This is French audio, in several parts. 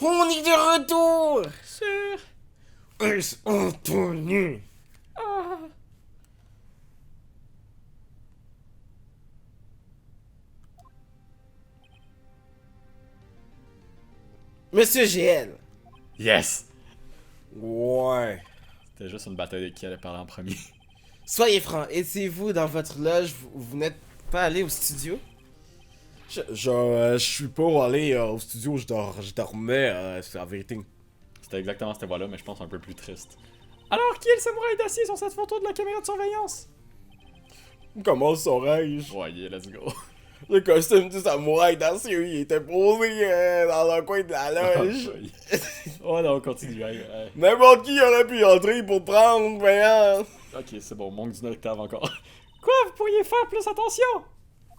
On est de retour! Sûr. Est-ce Anthony? Ah. Monsieur GL! Yes! Ouais. C'était juste une bataille de qui allait parler en premier. Soyez franc, étiez-vous dans votre loge? Vous n'êtes pas allé au studio? Je suis pas allé au studio, je dormais, c'est la vérité. C'était exactement cette voix-là, mais je pense un peu plus triste. Alors, qui est le samouraï d'acier sur cette photo de la caméra de surveillance? Comment saurais-je? Ouais, yeah, let's go. Le costume du samouraï d'acier, il était posé dans un coin de la loge. Oh non, on continue. N'importe qui aurait pu y entrer pour prendre, voyons. Ok, c'est bon, manque d'une octave encore. Quoi, vous pourriez faire plus attention?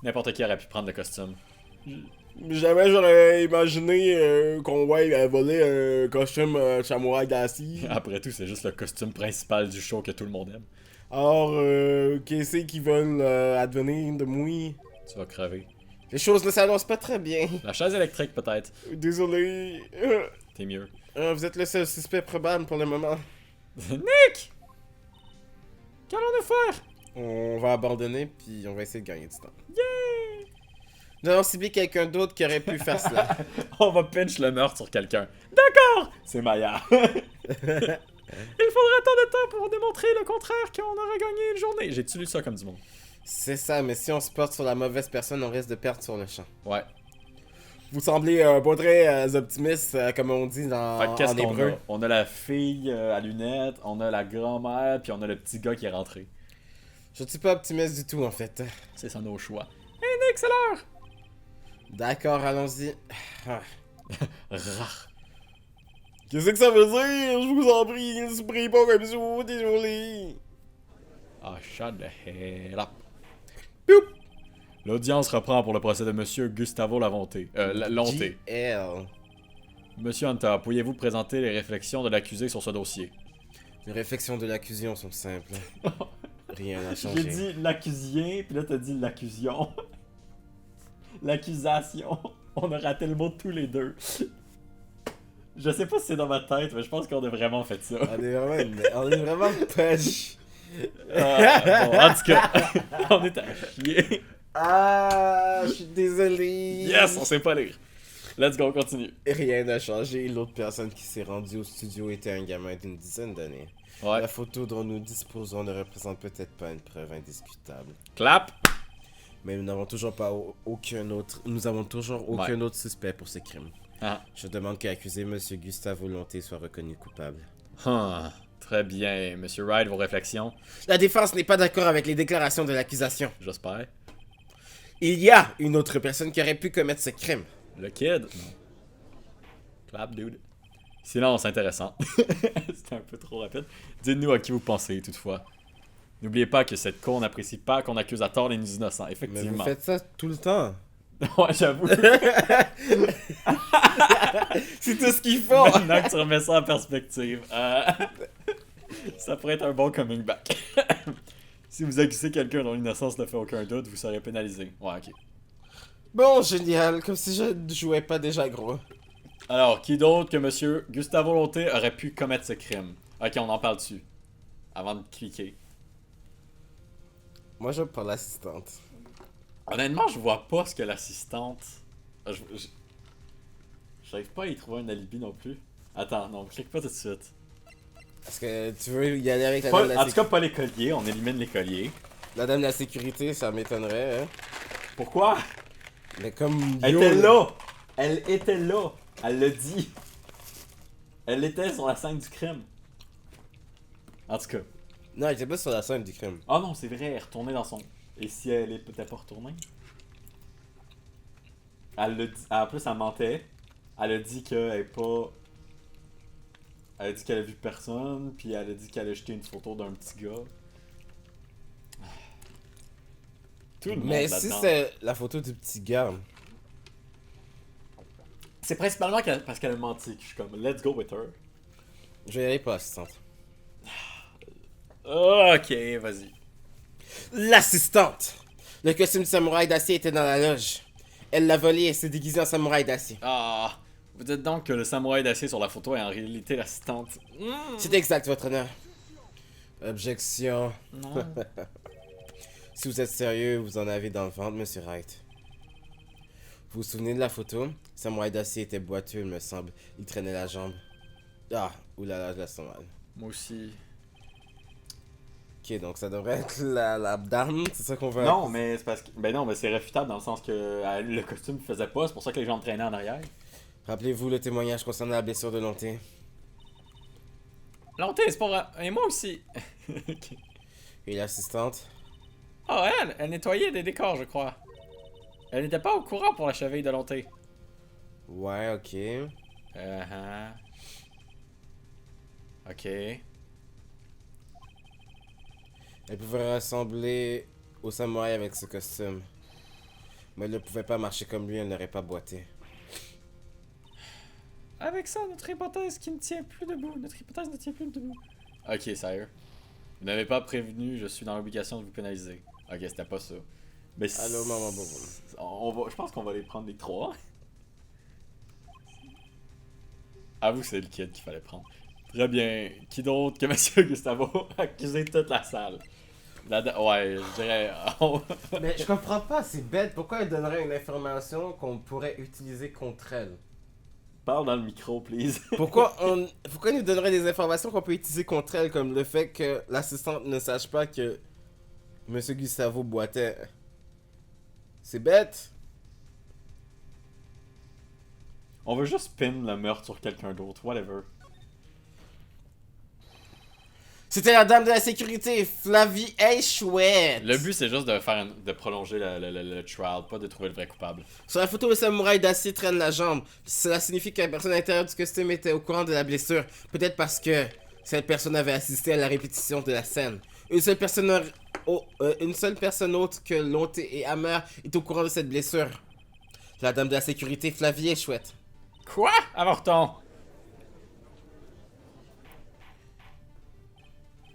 N'importe qui aurait pu prendre le costume. Jamais j'aurais imaginé qu'on voit voler un costume samouraï d'acier. Après tout, c'est juste le costume principal du show que tout le monde aime. Alors, qu'est-ce qu'ils veulent advenir de moi? Tu vas crever. Les choses ne s'annoncent pas très bien. La chaise électrique, peut-être. Désolé. T'es mieux. Vous êtes le seul suspect probable pour le moment. Nick! Qu'allons-nous faire? On va abandonner, puis on va essayer de gagner du temps. Yeah! Nous allons cibler quelqu'un d'autre qui aurait pu faire cela. On va pinch le meurtre sur quelqu'un. D'accord! C'est Maya. Il faudra tant de temps pour démontrer le contraire qu'on aurait gagné une journée. J'ai-tu lu ça comme du monde? C'est ça, mais si on se porte sur la mauvaise personne, on risque de perdre sur le champ. Ouais. Vous semblez pas très optimiste, comme on dit Fait qu'est-ce en qu'on hébreu. a? On a la fille à lunettes, on a la grand-mère, puis on a le petit gars qui est rentré. Je suis pas optimiste du tout, en fait. C'est ça nos choix. Hey Nick, c'est l'heure! D'accord, allons-y. Ah. Rah. Qu'est-ce que ça veut dire? Je vous en prie, ne se prie pas comme ça, désolé. Ah, shut the hell up. Poup! L'audience reprend pour le procès de Monsieur Gustavo Lavonté. Lonté. JL. Monsieur Hunter, pourriez-vous présenter les réflexions de l'accusé sur ce dossier? Les réflexions de l'accusation sont simples. Rien n'a J'ai changé. dit l'accusien, puis là t'as dit l'accusion. L'accusation. On a raté le mot tous les deux. Je sais pas si c'est dans ma tête, mais je pense qu'on a vraiment fait ça. On est vraiment poche. Bon, en tout cas, on est à chier. Ah, je suis désolé. Yes, on sait pas lire. Let's go, on continue. Rien n'a changé. L'autre personne qui s'est rendue au studio était un gamin d'une dizaine d'années. Ouais. La photo dont nous disposons ne représente peut-être pas une preuve indiscutable. Clap. Mais nous n'avons toujours pas aucun autre. Nous avons toujours aucun autre suspect pour ce crime. Ah. Je demande que l'accusé, Monsieur Gustavo Lonté, soit reconnu coupable. Très bien. Monsieur Wright, vos réflexions? La défense n'est pas d'accord avec les déclarations de l'accusation. J'espère. Il y a une autre personne qui aurait pu commettre ce crime. Le kid? Non. Clap, dude. Silence intéressant. C'était un peu trop rapide. Dites-nous à qui vous pensez, toutefois. N'oubliez pas que cette cour n'apprécie pas qu'on accuse à tort les innocents, Mais effectivement. vous faites ça tout le temps. Ouais, j'avoue. C'est tout ce qu'ils font. Maintenant que tu remets ça en perspective, ça pourrait être un bon coming back. Si vous accusez quelqu'un dont l'innocence ne fait aucun doute, vous serez pénalisé. Ouais, ok. Bon, génial. Comme si je ne jouais pas déjà gros. Alors, qui d'autre que Monsieur Gustavo Lonté aurait pu commettre ce crime? Ok, on en parle dessus. Avant de cliquer. Moi, je prends l'assistante. Honnêtement, je vois pas ce que l'assistante... J'arrive pas à y trouver un alibi non plus. Attends, non, clique pas tout de suite. Est-ce que tu veux y aller avec la dame de la En tout cas, pas l'écolier, on élimine l'écolier. La dame de la sécurité, ça m'étonnerait, hein. Pourquoi? Mais comme Elle yo, était là! Elle était là! Elle l'a dit! Elle était sur la scène du crime. En tout cas. Non, elle était pas sur la scène du crime. Ah non, c'est vrai, elle est retournée dans son... Et si elle est peut-être pas retournée? Elle l'a dit... En plus, elle mentait. Elle a dit qu'elle est pas... Elle a dit qu'elle a vu personne, puis elle a dit qu'elle a jeté une photo d'un petit gars. Tout le monde Mais si là-dedans. c'est la photo du petit gars, C'est principalement parce qu'elle a menti que je suis comme, let's go with her. je vais y aller pour l'assistante. Ok, vas-y. L'assistante! Le costume de samouraï d'acier était dans la loge. Elle l'a volé et s'est déguisée en samouraï d'acier. Ah, Vous dites donc que le samouraï d'acier sur la photo est en réalité l'assistante. C'est exact, votre honneur. Objection. Non. Si vous êtes sérieux, vous en avez dans le ventre, monsieur Wright. Vous vous souvenez de la photo? Samouraï d'acier était boiteux, il me semble. Il traînait la jambe. Ah, oulala, je la sens mal. Moi aussi. Ok, donc ça devrait être la dame, c'est ça qu'on veut. Non, mais c'est parce que. Ben non, mais c'est réfutable dans le sens que le costume ne faisait pas, c'est pour ça que les gens traînaient en arrière. Rappelez-vous le témoignage concernant la blessure de Lonté. Lonté, c'est pas vrai. Et moi aussi. Ok. Et l'assistante? Oh, elle nettoyait des décors, je crois. Elle n'était pas au courant pour la cheville de Lonté. Ouais, ok. Ok. Elle pouvait ressembler au samouraï avec ce costume. Mais elle ne pouvait pas marcher comme lui, elle n'aurait pas boité. Avec ça, notre hypothèse qui ne tient plus debout. Notre hypothèse ne tient plus debout. Ok, sérieux. Vous n'avez pas prévenu, je suis dans l'obligation de vous pénaliser. Ok, c'était pas ça. Mais Allô, maman Bobo. je pense qu'on va les prendre les trois. Avoue que c'est le kid qu'il fallait prendre. Très bien. Qui d'autre que Monsieur Gustavo a accusé toute la salle? Ouais, je dirais... Mais je comprends pas, c'est bête. Pourquoi elle donnerait une information qu'on pourrait utiliser contre elle? Parle dans le micro, please. Pourquoi elle nous donnerait des informations qu'on peut utiliser contre elle, comme le fait que l'assistante ne sache pas que Monsieur Gustavo boitait? C'est bête. On veut juste pin le meurtre sur quelqu'un d'autre, whatever. C'était la dame de la sécurité, Flavie Chouette. Le but, c'est juste de prolonger le trial, pas de trouver le vrai coupable. Sur la photo, le samouraï d'acier traîne la jambe. Cela signifie que la personne à l'intérieur du costume était au courant de la blessure. Peut-être parce que cette personne avait assisté à la répétition de la scène. Une seule personne autre que Lonté et Hammer est au courant de cette blessure. La dame de la sécurité, Flavie Chouette. Quoi? Avorton!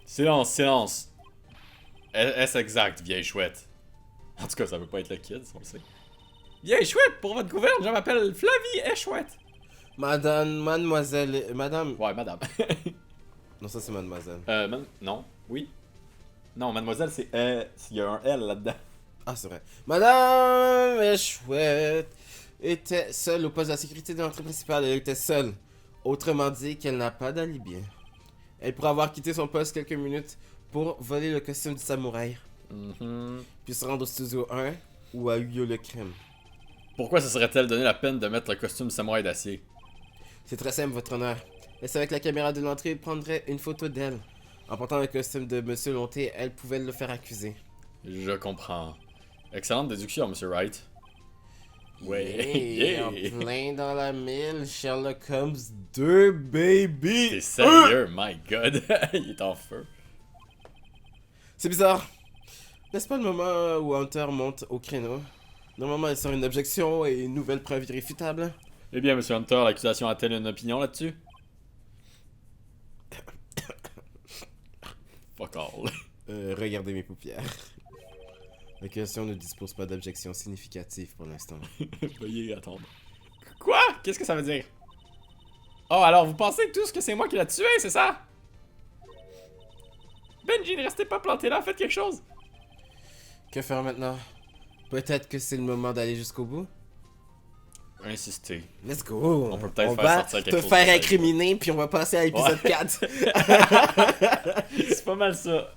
Silence, silence. Est-ce exact, vieille chouette? En tout cas, ça peut pas être le kid, on le sait. Vieille chouette, pour votre gouverne, je m'appelle Flavie Chouette. Madame. Ouais, madame. Non, ça c'est mademoiselle. Non, oui. Non, mademoiselle, c'est il y a un L là-dedans. Ah, c'est vrai. Madame Chouette était seule au poste de la sécurité de l'entrée principale. Elle était seule. Autrement dit, qu'elle n'a pas d'alibi. Elle pourrait avoir quitté son poste quelques minutes pour voler le costume du samouraï. Puis se rendre au studio 1 où a eu lieu le crime. Pourquoi se serait-elle donné la peine de mettre le costume samouraï d'acier? C'est très simple, votre honneur. Elle savait que la caméra de l'entrée prendrait une photo d'elle. En portant le costume de Monsieur Lonté, elle pouvait le faire accuser. Je comprends. Excellente déduction, Monsieur Wright. Ouais, yeah. En plein dans la mille, Sherlock Holmes 2, baby! T'es sérieux? My god, il est en feu. C'est bizarre. N'est-ce pas le moment où Hunter monte au créneau? Normalement, elle sort une objection et une nouvelle preuve irréfutable. Eh bien, Monsieur Hunter, l'accusation a-t-elle une opinion là-dessus? Fuck all. Regardez mes paupières. L'accusation ne dispose pas d'objection significative pour l'instant. Veuillez attendre. Quoi? Qu'est-ce que ça veut dire? Oh, alors vous pensez tous que c'est moi qui l'a tué, c'est ça? Benji, ne restez pas planté là, faites quelque chose! Que faire maintenant? Peut-être que c'est le moment d'aller jusqu'au bout? Insister. Let's go! On peut peut-être on faire va sortir quelque te chose faire de ça. incriminer, puis on va passer à l'épisode 4. C'est pas mal ça.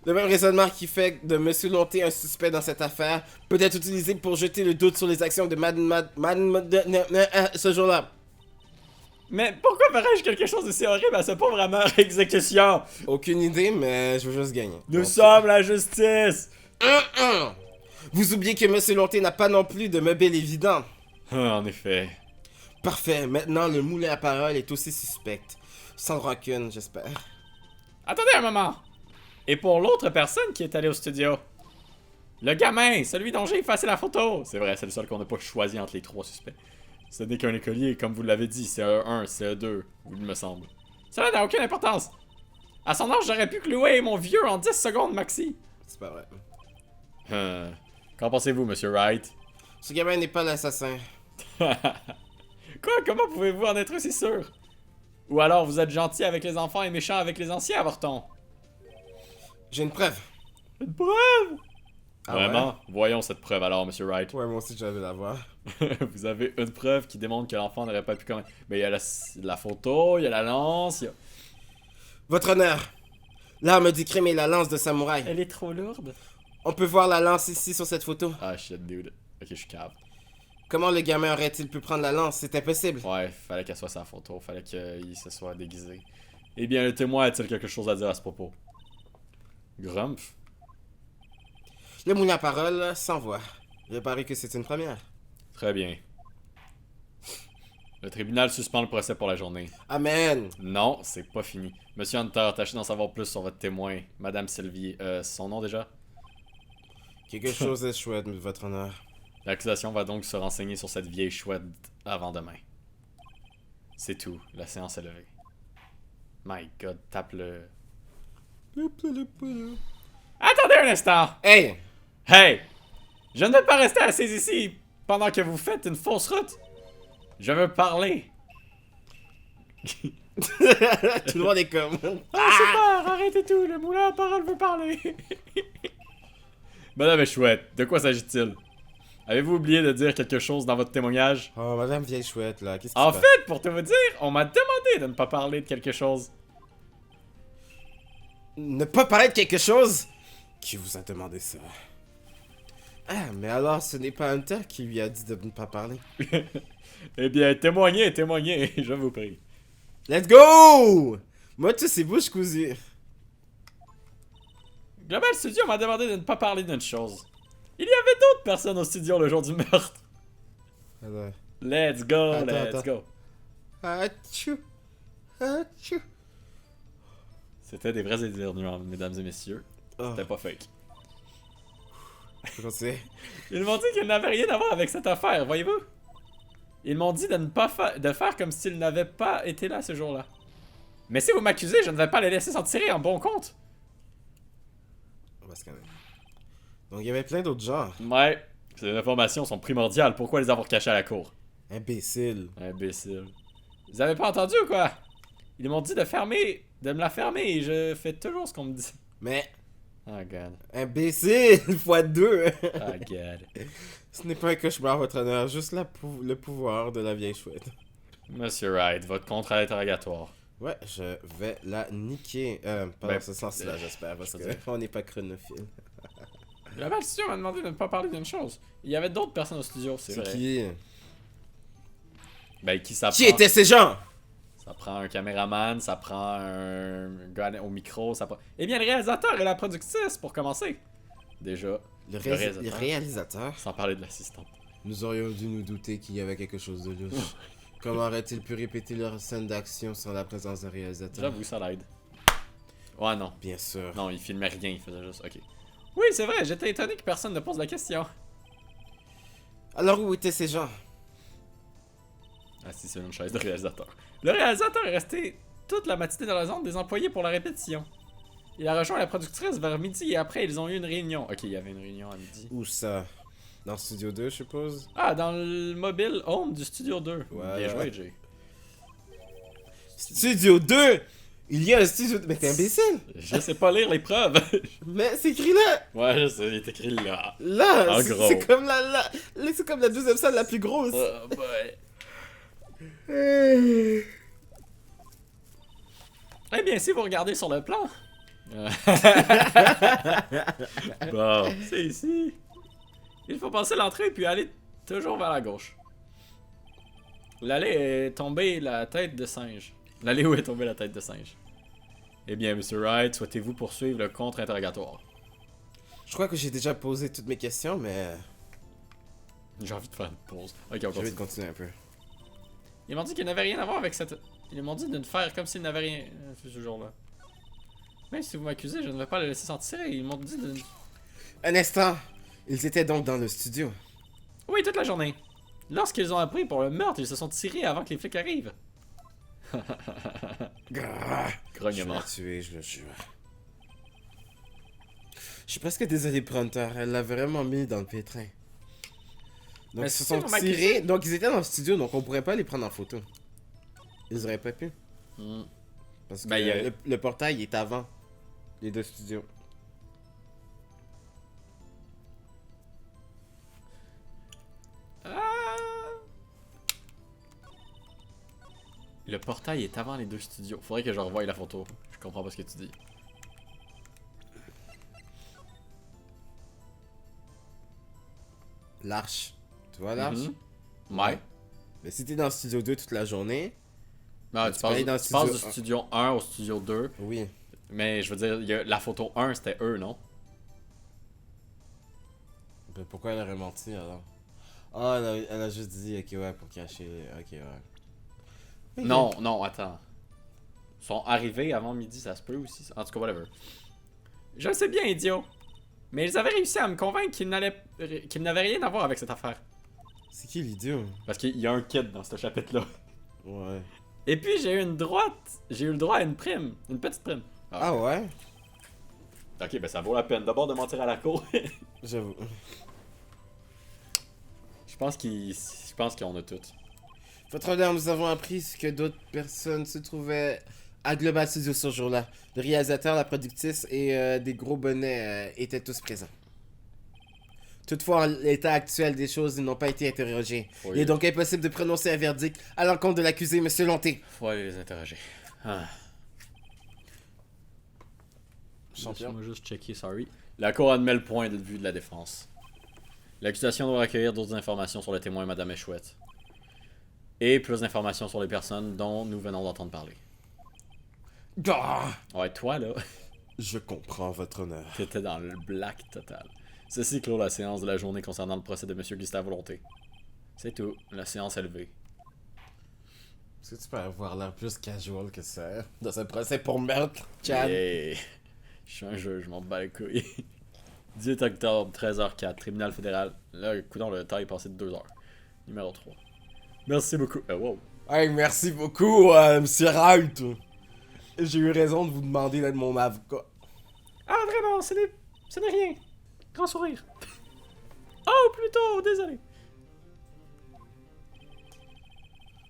Le même raisonnement qui fait de Monsieur Lonté un suspect dans cette affaire peut être utilisé pour jeter le doute sur les actions de ce jour-là. Mais pourquoi ferais-je quelque chose d'aussi horrible à ce pauvre ameur exécution? Aucune idée, mais je veux juste gagner. Nous sommes la justice! Vous oubliez que Monsieur Lonté n'a pas non plus de mobile évident. Ah, en effet. Parfait, maintenant le moulin à parole est aussi suspect. Sans rancune, j'espère. Attendez un moment! Et pour l'autre personne qui est allée au studio? Le gamin, celui dont j'ai effacé la photo! C'est vrai, c'est le seul qu'on n'a pas choisi entre les trois suspects. Ce n'est qu'un écolier, comme vous l'avez dit, c'est un 1, c'est un 2, il me semble. Cela n'a aucune importance! À son âge, j'aurais pu clouer mon vieux en 10 secondes maxi! C'est pas vrai. Qu'en pensez-vous, Monsieur Wright? Ce gamin n'est pas l'assassin. Quoi? Comment pouvez-vous en être aussi sûr? Ou alors vous êtes gentil avec les enfants et méchant avec les anciens, avorton? J'ai une preuve. Une preuve? Ah Vraiment? Voyons cette preuve alors, Monsieur Wright. Ouais, moi aussi j'avais la voir. Vous avez une preuve qui démontre que l'enfant n'aurait pas pu commettre. Mais il y a la photo, il y a la lance, il y a... Votre honneur, l'arme du crime est la lance de samouraï. Elle est trop lourde. On peut voir la lance ici sur cette photo. Ah shit, dude. Ok, je suis cave. Comment le gamin aurait-il pu prendre la lance? C'est impossible. Ouais, fallait qu'elle soit sa photo, fallait qu'il se soit déguisé. Eh bien, le témoin a-t-il quelque chose à dire à ce propos? Grumpf? Le moulin à parole sans voix. Il paraît que c'est une première. Très bien. Le tribunal suspend le procès pour la journée. Amen. Non, c'est pas fini. Monsieur Hunter, tâchez d'en savoir plus sur votre témoin, Madame Sylvie. Son nom déjà? Quelque chose est chouette, votre honneur. L'accusation va donc se renseigner sur cette vieille chouette avant demain. C'est tout. La séance est levée. My God, tape le... Attendez un instant! Hey! Hey! Je ne vais pas rester assis ici pendant que vous faites une fausse route. Je veux parler. Tout le monde est comme... Ah, super! Arrêtez tout! Le moulin à parole veut parler! Madame est chouette. De quoi s'agit-il? Avez-vous oublié de dire quelque chose dans votre témoignage? Oh, madame vieille chouette, là. Qu'est-ce qui En se passe? fait, pour te vous dire, on m'a demandé de ne pas parler de quelque chose. Ne pas parler de quelque chose? Qui vous a demandé ça? Ah, mais alors ce n'est pas Hunter qui lui a dit de ne pas parler. Eh bien, témoignez, témoignez, je vous prie. Let's go! Moi, tout c'est bouche cousue. Global Studio m'a demandé de ne pas parler d'une chose. Il y avait d'autres personnes au studio le jour du meurtre. Alors... Let's go, Attends, let's attends. go. Achou! Achou! C'était des vrais éternuements, mesdames et messieurs. Oh, C'était pas fake. je sais. Ils m'ont dit qu'ils n'avaient rien à voir avec cette affaire, voyez-vous? Ils m'ont dit de ne pas de faire comme s'ils n'avaient pas été là ce jour-là. Mais si vous m'accusez, je ne vais pas les laisser s'en tirer en bon compte. On va se calmer. Donc il y avait plein d'autres genres. Ouais, ces informations sont primordiales. Pourquoi les avoir cachées à la cour? Imbécile. Imbécile. Vous avez pas entendu ou quoi? Ils m'ont dit de fermer, de me la fermer et je fais toujours ce qu'on me dit. Mais... Oh god. Imbécile! Fois deux! Oh god. Ce n'est pas un cauchemar, votre honneur. Juste le pouvoir de la vieille chouette. Monsieur Wright, votre contrat d'interrogatoire. Ouais, je vais la niquer. Pas Ben, dans ce sens-là, j'espère, parce qu'on n'est pas chronophile. Le Global Studio m'a demandé de ne pas parler d'une chose. Il y avait d'autres personnes au studio, c'est C'est vrai. qui? Ben, qui ça Qui prend? étaient ces gens? Ça prend un caméraman, ça prend un gars au micro, ça prend... Eh bien, le réalisateur et la productrice, pour commencer. Déjà, Le réalisateur. réalisateur. sans parler de l'assistant. Nous aurions dû nous douter qu'il y avait quelque chose de louche. Comment aurait-il pu répéter leur scène d'action sans la présence d'un réalisateur? J'avoue, ça l'aide. Ouais, non. Bien sûr. Non, il filmait rien, il faisait juste... Ok. Oui, c'est vrai, j'étais étonné que personne ne pose la question. Alors où étaient ces gens? Assis sur une chaise de réalisateur. Le réalisateur est resté toute la matinée dans la zone des employés pour la répétition. Il a rejoint la productrice vers midi et après ils ont eu une réunion. Ok, il y avait une réunion à midi. Où ça? Dans Studio 2, je suppose? Ah, dans le mobile home du Studio 2. Voilà. Bien joué, Jay. Studio 2! Il y a un studio... Mais t'es imbécile! Je sais pas lire les preuves. Mais c'est écrit là! Ouais, je sais, il est écrit là. Là! En c'est gros. c'est comme c'est comme la deuxième salle la plus grosse! Oh boy. Eh bien, si vous regardez sur le plan. Bon, c'est ici. Il faut passer l'entrée puis aller toujours vers la gauche. L'allée est tombée la tête de singe. L'allée où est tombée la tête de singe. Eh bien, Mr. Wright, souhaitez-vous poursuivre le contre-interrogatoire? Je crois que j'ai déjà posé toutes mes questions, mais... J'ai envie de faire une pause. Ok, on Je vais continue. continuer un peu. Ils m'ont dit qu'il n'avait rien à voir avec cette... Ils m'ont dit de ne faire comme s'il n'avait rien fait ce jour-là. Même si vous m'accusez, je ne vais pas le laisser s'en tirer. Ils m'ont dit de... Un instant! Ils étaient donc dans le studio. Oui, toute la journée. Lorsqu'ils ont appris pour le meurtre, ils se sont tirés avant que les flics arrivent. Grrr. Je vais Grognement. la tuer, je le jure. Je suis presque désolé pour Hunter, elle l'a vraiment mis dans le pétrin. Donc Mais ils se c'est sont dans ma tirés. cuisine. Donc ils étaient dans le studio, donc on pourrait pas les prendre en photo. Ils auraient pas pu. Hmm. Parce que Ben, il y a- le portail est avant les deux studios. Ah! Le portail est avant les deux studios. Faudrait que je revoie la photo. Je comprends pas ce que tu dis. L'arche. Tu vois l'arche? Mhm. Ouais. Mais si t'es dans le studio 2 toute la journée, Non, Tu tu peux aller passes, dans le tu passes du studio studio 1 au studio 2. oui. Mais je veux dire, la photo 1, c'était eux, non? Mais pourquoi elle aurait menti alors? Ah, elle a juste dit, ok, ouais, pour cacher. Ok, ouais. Ok. Non, non, attends. Ils sont arrivés avant midi, ça se peut aussi. En tout cas, whatever. Je le sais bien, idiot. Mais ils avaient réussi à me convaincre qu'ils n'avaient rien à voir avec cette affaire. C'est qui l'idiot? Parce qu'il y a un kid dans ce chapitre-là. Ouais. Et puis j'ai eu une droite. J'ai eu le droit à une prime. Une petite prime. Ah ouais? Ok, ben ça vaut la peine d'abord de mentir à la cour. J'avoue. Je pense qu'on a tout. Votre honneur, nous avons appris que d'autres personnes se trouvaient à Global Studios ce jour-là. Le réalisateur, la productrice et des gros bonnets étaient tous présents. Toutefois, en l'état actuel des choses, ils n'ont pas été interrogés. Oui. Il est donc impossible de prononcer un verdict à l'encontre de l'accusé, Monsieur Lonté. Faut aller les interroger. Ah. Champion. Laisse-moi juste checker, sorry. La cour admet le point de vue de la défense. L'accusation doit recueillir d'autres informations sur le témoin Madame Échouette. Et plus d'informations sur les personnes dont nous venons d'entendre parler. Ah! Ouais, toi là, Je comprends votre honneur. t'étais dans le black total. Ceci clôt la séance de la journée concernant le procès de Monsieur Gustave Volonté. C'est tout, la séance est levée. Est-ce que tu peux avoir l'air plus casual que ça dans un procès pour meurtre, Chad? Yeah. Je suis un jeu, je m'en bats les couilles. 18 octobre, 13h04, tribunal fédéral. Là, écoutons, le temps est passé de 2 heures. Numéro 3. Merci beaucoup. Wow. Hey, merci beaucoup, Monsieur Wright. J'ai eu raison de vous demander d'être mon avocat. Ah, vraiment, ce n'est rien. Grand sourire. Oh, plutôt, désolé.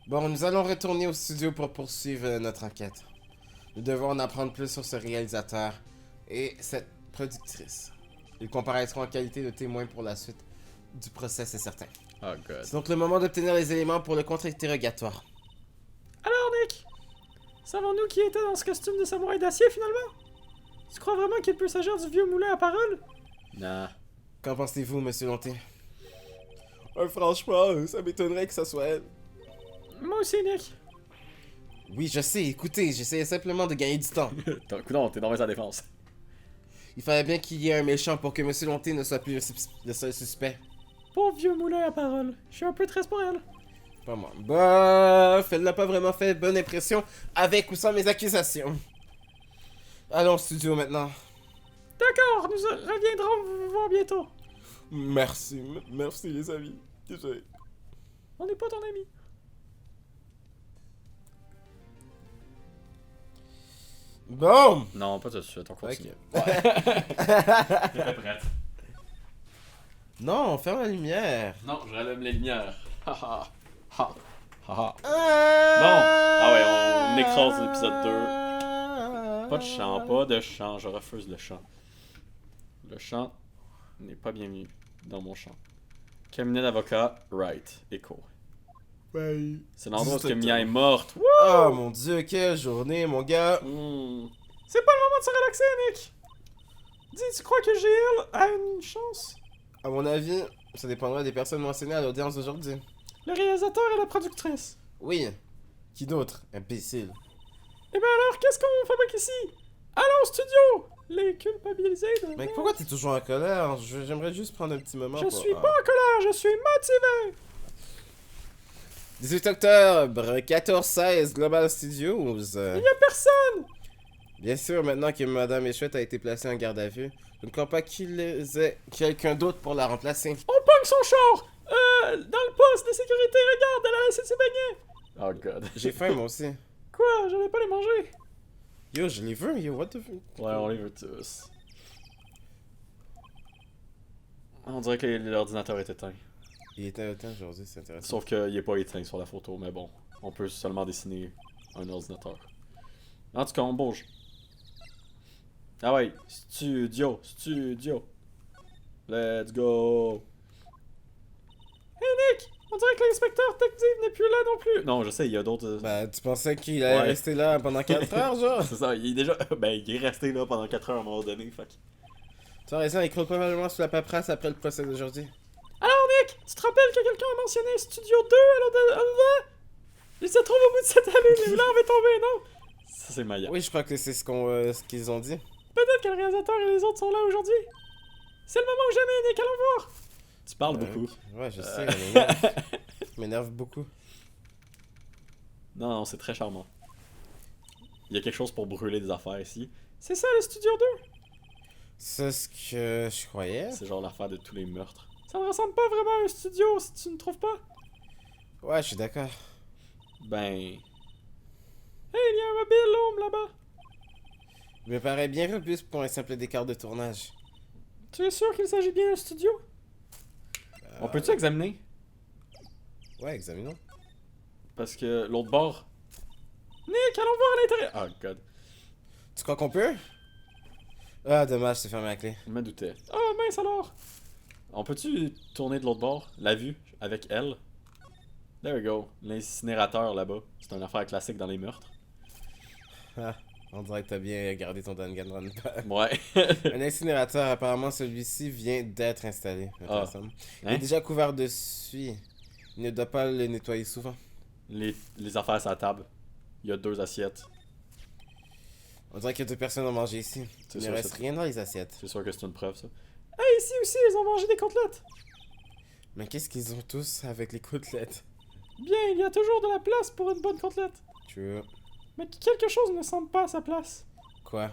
Bon, nous allons retourner au studio pour poursuivre notre enquête. Nous devons en apprendre plus sur ce réalisateur et cette productrice. Ils comparaîtront en qualité de témoins pour la suite du procès, c'est certain. Oh, god. C'est donc le moment d'obtenir les éléments pour le contre-interrogatoire. Alors, Nick, savons-nous qui était dans ce costume de samouraï d'acier, finalement? Tu crois vraiment qu'il peut s'agir du vieux moulin à parole? Non. Qu'en pensez-vous, Monsieur Lonté? Franchement, ça m'étonnerait que ça soit elle. Moi aussi, Nick. Oui, je sais, écoutez, j'essayais simplement de gagner du temps. Non, t'es dans sa défense. Il fallait bien qu'il y ait un méchant pour que Monsieur Lonté ne soit plus le seul suspect. Pauvre vieux moulin à parole. Je suis un peu triste pour elle. Pas moi. Bof, elle n'a pas vraiment fait bonne impression avec ou sans mes accusations. Allons au studio maintenant. D'accord, nous reviendrons vous voir bientôt. Merci, merci les amis. Désolé. On n'est pas ton ami. Bon! Non, pas tout de suite, on continue. Ok. T'es prête. Non, ferme la lumière. Non, je rallume les lumières. Ha ha. Ha. Bon! Ah ouais, on écrase l'épisode 2. Pas de chant, pas de chant, je refuse le chant. Le chant n'est pas bienvenu dans mon chant. Cabinet d'avocat, right, écho. Bye. C'est l'endroit où 18 Mia est morte. Oh mon dieu, quelle journée, mon gars. C'est pas le moment de se relaxer, Nick. Dis, tu crois que GL a une chance? À mon avis, ça dépendra des personnes mentionnées à l'audience d'aujourd'hui. Le réalisateur et la productrice. Oui. Qui d'autre? Imbécile. Eh ben alors, qu'est-ce qu'on fabrique ici? Allons au studio! Les culpabilisés de... Mec, pourquoi t'es toujours en colère? J'aimerais juste prendre un petit moment Je pour... suis pas en colère, je suis motivé! 18 octobre, 14-16, Global Studios. Il y a personne! Bien sûr, maintenant que Madame Échouette a été placée en garde à vue, je ne crois pas qu'il ait quelqu'un d'autre pour la remplacer. On pogne son char! Dans le poste de sécurité, regarde, elle a laissé ses beignets! Oh god. J'ai faim, moi aussi. Quoi? J'allais pas les manger? Yo, je les veux, yo, what the fuck? Ouais, on les veut tous. On dirait que l'ordinateur est éteint. Il était éteint aujourd'hui, c'est intéressant. Sauf qu'il n'est pas éteint sur la photo, mais bon, on peut seulement dessiner un ordinateur. En tout cas, on bouge. Ah ouais, studio. Let's go. Hey Nick, on dirait que l'inspecteur Tech-Div n'est plus là non plus. Non, je sais, il y a d'autres... Bah, tu pensais qu'il allait Ouais. rester là pendant 4 heures, genre? C'est ça, il est déjà... Ben, il est resté là pendant 4 heures à un moment donné, fait que- Tu as raison, il croit probablement sur la paperasse après le procès d'aujourd'hui. Alors Nick, tu te rappelles que quelqu'un a mentionné Studio 2 à l'autre... Il se trouve au bout de cette allée, l'arbre est tombé, non? Ça, c'est Maya. Oui, je crois que c'est ce qu'ils ont dit. Peut-être que le réalisateur et les autres sont là aujourd'hui. C'est le moment ou jamais, Nick, allons voir. Tu parles beaucoup. Ouais, je sais, elle m'énerve. Elle m'énerve beaucoup. Non, c'est très charmant. Il y a quelque chose pour brûler des affaires ici. C'est ça, le Studio 2? C'est ce que je croyais. C'est genre l'affaire de tous les meurtres. Ça ne ressemble pas vraiment à un studio, si tu ne trouves pas. Ouais, je suis d'accord. Ben... Hey, il y a un mobile home là-bas. Il me paraît bien robuste pour un simple décor de tournage. Tu es sûr qu'il s'agit bien d'un studio? On peut-tu examiner? Ouais, examinons. Parce que l'autre bord... Nick, allons voir à l'intérieur. Oh god, Tu crois qu'on peut? Ah, dommage, c'est fermé à clé. je me doutais. Oh mince alors! On peut-tu tourner de l'autre bord? La vue, avec elle? There we go. L'incinérateur là-bas. C'est une affaire classique dans les meurtres. Ah, on dirait que t'as bien gardé ton Danganronpa. Ouais. Un incinérateur, apparemment celui-ci vient d'être installé. Intéressant. Il est Hein? déjà couvert dessus. Il ne doit pas le nettoyer souvent. Les affaires sur la table. Il y a 2 assiettes. On dirait que 2 personnes ont mangé ici. C'est Il sûr, ne reste c'est- rien dans les assiettes. C'est sûr que c'est une preuve, ça. Hey, ici aussi, ils ont mangé des côtelettes! Mais qu'est-ce qu'ils ont tous avec les côtelettes? Bien, il y a toujours de la place pour une bonne côtelette. Tu Mais quelque chose ne semble pas à sa place. Quoi?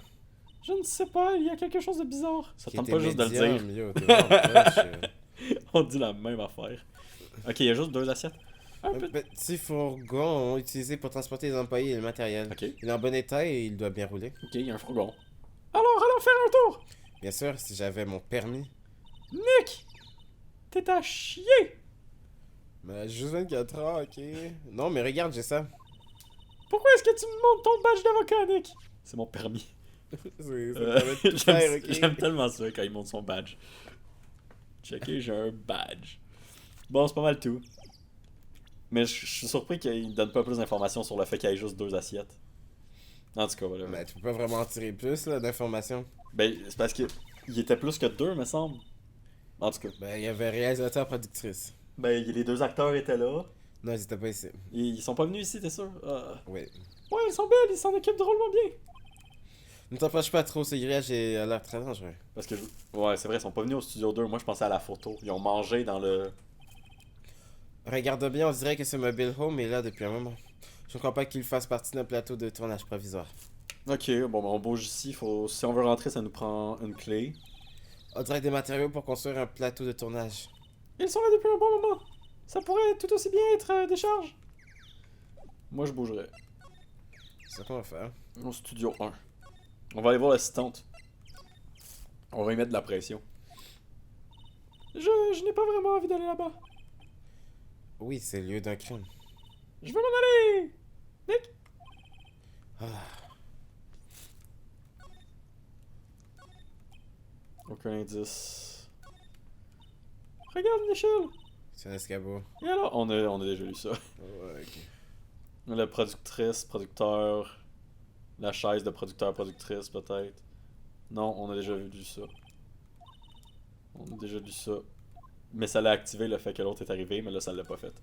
Je ne sais pas, il y a quelque chose de bizarre. Ça Qui tente était pas juste de le dire. médium, yo, t'es vraiment poche. On dit la même affaire. Ok, il y a juste 2 assiettes. Un Un peu. petit fourgon utilisé pour transporter les employés et le matériel. Ok, Il est en bon état et il doit bien rouler. ok, il y a un fourgon. Alors, allons faire un tour! Bien sûr, si j'avais mon permis. Nick! T'es à chier! Mais j'ai juste 24 ans, ok? Non, mais regarde, j'ai ça. Pourquoi est-ce que tu me montres ton badge d'avocat, Nick? C'est mon permis. Ça permet de tout faire, ok? J'aime tellement ça quand il montre son badge. Checker, j'ai un badge. Bon, c'est pas mal tout. Mais je suis surpris qu'il donne pas plus d'informations sur le fait qu'il y ait juste 2 assiettes. En tout cas, voilà. Mais tu peux pas vraiment en tirer plus, là, d'informations. Ben, c'est parce que il était plus que 2, me semble. En tout cas. Ben, il y avait réalisateur, productrice. Ben, les 2 acteurs étaient là. Non, ils étaient pas ici. Ils sont pas venus ici, t'es sûr? Oui. Ouais, ils sont belles, ils s'en occupent drôlement bien. Ne t'approche pas trop, ce grillage a l'air très dangereux. Parce que, ouais, c'est vrai, ils sont pas venus au studio 2. Moi, je pensais à la photo. Ils ont mangé dans le. Regarde bien, on dirait que ce mobile home est là depuis un moment. Je ne crois pas qu'il fasse partie d'un plateau de tournage provisoire. Ok, bon, ben, on bouge ici. Si on veut rentrer, ça nous prend une clé. On dirait des matériaux pour construire un plateau de tournage. Ils sont là depuis un bon moment. Ça pourrait tout aussi bien être des charges. Moi, je bougerais. C'est ça qu'on va faire. Au studio 1. On va aller voir l'assistante. On va y mettre de la pression. Je n'ai pas vraiment envie d'aller là-bas. Oui, c'est le lieu d'un crime. Je veux m'en aller! Nick? Ah, Aucun indice. Regarde l'échelle! c'est un escabeau. Et alors? On a déjà lu ça. Ouais, ok. La productrice, producteur. La chaise de producteur, productrice, peut-être. Non, on a déjà lu ça. On a déjà lu ça. Mais ça l'a activé le fait que l'autre est arrivé, mais là, ça l'a pas fait.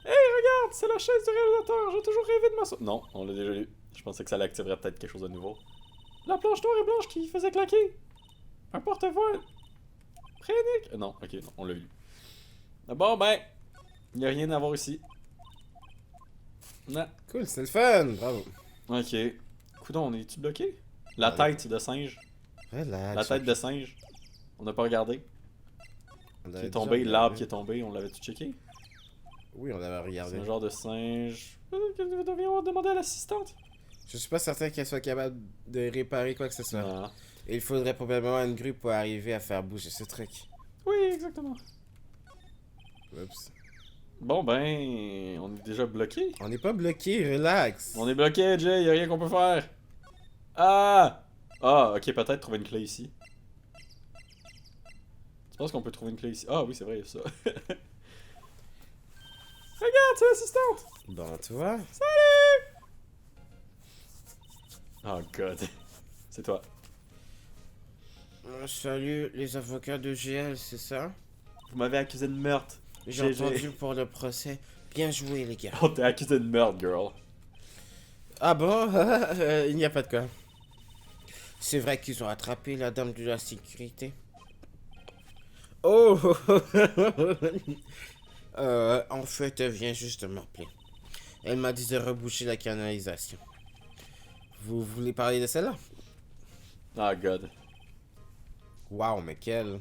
Hey, regarde! C'est la chaise du réalisateur! J'ai toujours rêvé de m'asseoir. Non, on l'a déjà lu. Je pensais que ça l'activerait peut-être quelque chose de nouveau. La planche noire et blanche qui faisait claquer! Un porte-voix! Prêt, Nick? Non, ok, non, on l'a lu. Bon, ben, il n'y a rien à voir ici. Non. Cool, c'est le fun! Bravo. Ok. Coudon, on est-tu bloqué? La tête de singe. Relax. La tête de singe. On n'a pas regardé. On Qui l'avait est tombé, déjà l'arbre regardé. qui est tombé, on l'avait-tu checké? Oui, on l'avait C'est regardé. un genre de singe. Peut-être que nous devrions demander à l'assistante. Je suis pas certain qu'elle soit capable de réparer quoi que ce soit. Ah. Et il faudrait probablement une grue pour arriver à faire bouger ce truc. Oui, exactement. Oups. Bon, ben, on est déjà bloqué. On n'est pas bloqué, relax. On est bloqué, Jay, y a rien qu'on peut faire. Ah! Ah, ok, peut-être trouver une clé ici. Tu penses qu'on peut trouver une clé ici? Ah oui, c'est vrai, ça. Regarde, c'est l'assistante! Bon, tu vois. Oh god. C'est toi. Salut, les avocats de GL, c'est ça? Vous m'avez accusé de meurtre. J'ai GG. entendu pour le procès. Bien joué, les gars. On t'a accusé de meurtre, girl. Ah bon? Il n'y a pas de quoi. C'est vrai qu'ils ont attrapé la dame de la sécurité. Oh! En fait, elle vient juste de m'appeler. Elle m'a dit de reboucher la canalisation. Vous voulez parler de celle-là? Ah god. Waouh, mais quelle...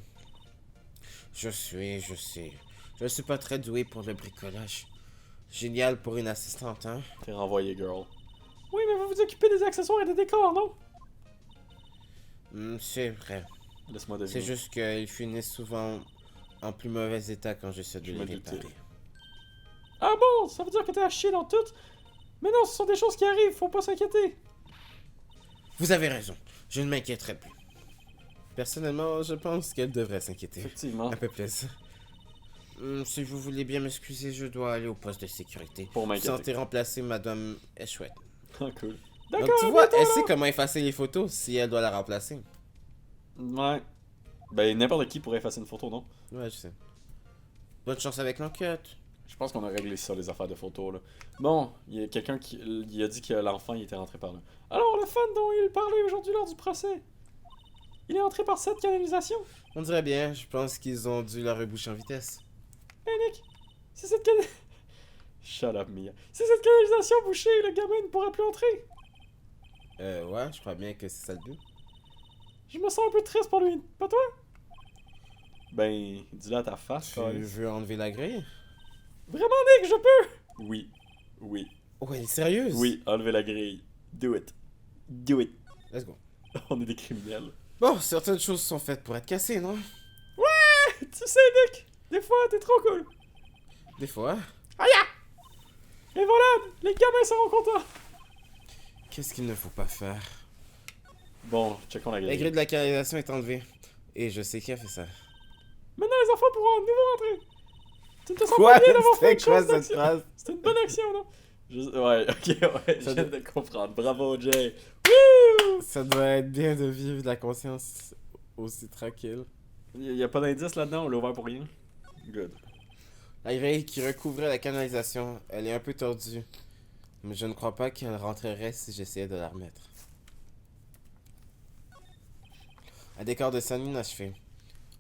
je sais. Je suis pas très doué pour le bricolage. Génial pour une assistante, hein? T'es renvoyé, girl. Oui, mais vous vous occupez des accessoires et des décors, non? C'est vrai. Laisse-moi C'est deviner. juste qu'ils finissent souvent en plus mauvais état quand j'essaie de Je les me doutais. réparer. Ah bon? Ça veut dire que t'es à chier dans tout? Mais non, ce sont des choses qui arrivent, faut pas s'inquiéter. Vous avez raison. Je ne m'inquiéterai plus. Personnellement, je pense qu'elle devrait s'inquiéter. Effectivement. Un peu plus. Si vous voulez bien m'excuser, je dois aller au poste de sécurité. Pour Vous m'inquiéter. sentez remplacer Madame Eshwet. Ah, cool. Donc D'accord, tu à vois, bientôt, elle sait alors. comment effacer les photos si elle doit la remplacer. Ouais. Ben, n'importe qui pourrait effacer une photo, non? Ouais, je sais. Bonne chance avec l'enquête. Je pense qu'on a réglé ça, les affaires de photos, là. Bon, il y a quelqu'un qui il a dit que l'enfant, il était rentré par là. Alors, le fan dont il parlait aujourd'hui lors du procès, il est entré par cette canalisation? On dirait bien, je pense qu'ils ont dû la reboucher en vitesse. Hey, Nick, c'est cette canalisation... Shut up, Mia. C'est cette canalisation bouchée, le gamin ne pourra plus entrer. Ouais, je crois bien que c'est ça le but. Je me sens un peu triste pour lui, pas toi? Ben, dis-le à ta face, Tu quoi. veux enlever la grille? Vraiment, Nick, je peux? Oui. Oui. Oh, elle est sérieuse? Oui, enlevez la grille. Do it. Do it. Let's go. On est des criminels. Bon, certaines choses sont faites pour être cassées, non? Tu sais, Nick, des fois, t'es trop cool. Des fois. Et voilà, les gamins seront contents. Qu'est-ce qu'il ne faut pas faire? Bon, checkons la La grille. grille de la canalisation est enlevée. Et je sais qui a fait ça. Maintenant, les enfants pourront à nouveau rentrer. Tu ne te sens Quoi? pas bien d'avoir fait C'était une quoi chose cette d'action? phrase? C'était une bonne action, non? Ouais, ok, ouais, je Ça viens doit- de comprendre. Bravo, Jay. Wouh! Ça doit être bien de vivre de la conscience aussi tranquille. Y a pas d'indice là-dedans, on l'a ouvert pour rien. Good. La grille qui recouvrait la canalisation, elle est un peu tordue. Mais je ne crois pas qu'elle rentrerait si j'essayais de la remettre. Un décor de scène inachevé.